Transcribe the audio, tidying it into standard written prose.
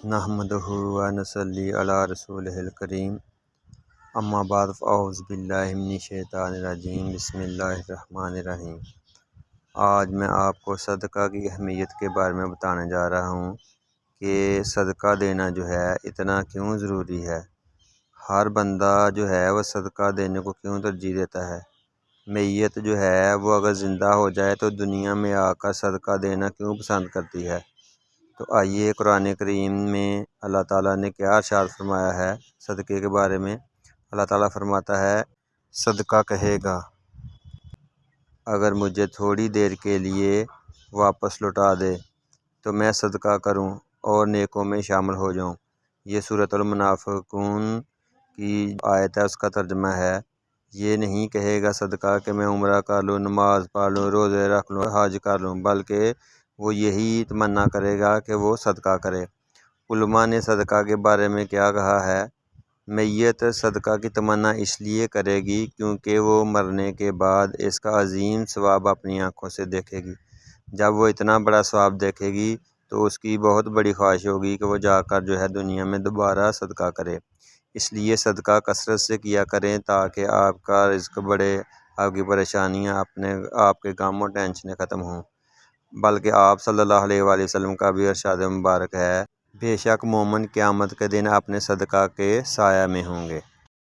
نحمدہ و نصلی علی رسولہ الکریم، اما بعد فاعوذ باللہ من الشیطان الرجیم، بسم اللہ الرحمن الرحیم۔ آج میں آپ کو صدقہ کی اہمیت کے بارے میں بتانے جا رہا ہوں کہ صدقہ دینا جو ہے اتنا کیوں ضروری ہے۔ ہر بندہ جو ہے وہ صدقہ دینے کو کیوں ترجیح دیتا ہے۔ میت جو ہے وہ اگر زندہ ہو جائے تو دنیا میں آ کر صدقہ دینا کیوں پسند کرتی ہے۔ تو آئیے قرآن کریم میں اللہ تعالیٰ نے کیا ارشاد فرمایا ہے صدقے کے بارے میں۔ اللہ تعالیٰ فرماتا ہے، صدقہ کہے گا اگر مجھے تھوڑی دیر کے لیے واپس لوٹا دے تو میں صدقہ کروں اور نیکوں میں شامل ہو جاؤں۔ یہ سورۃ المنافقون کی آیت ہے، اس کا ترجمہ ہے، یہ نہیں کہے گا صدقہ کہ میں عمرہ کر لوں، نماز پڑھ لوں، روزے رکھ لوں، حج کر لوں، بلکہ وہ یہی تمنا کرے گا کہ وہ صدقہ کرے۔ علماء نے صدقہ کے بارے میں کیا کہا ہے، میت صدقہ کی تمنا اس لیے کرے گی کیونکہ وہ مرنے کے بعد اس کا عظیم ثواب اپنی آنکھوں سے دیکھے گی۔ جب وہ اتنا بڑا ثواب دیکھے گی تو اس کی بہت بڑی خواہش ہوگی کہ وہ جا کر جو ہے دنیا میں دوبارہ صدقہ کرے۔ اس لیے صدقہ کثرت سے کیا کریں تاکہ آپ کا رزق بڑھے، آپ کی پریشانیاں آپ کے غم و ٹینشنیں ختم ہوں۔ بلکہ آپ صلی اللہ علیہ وآلہ وسلم کا بھی ارشاد مبارک ہے، بے شک مومن قیامت کے دن اپنے صدقہ کے سایہ میں ہوں گے۔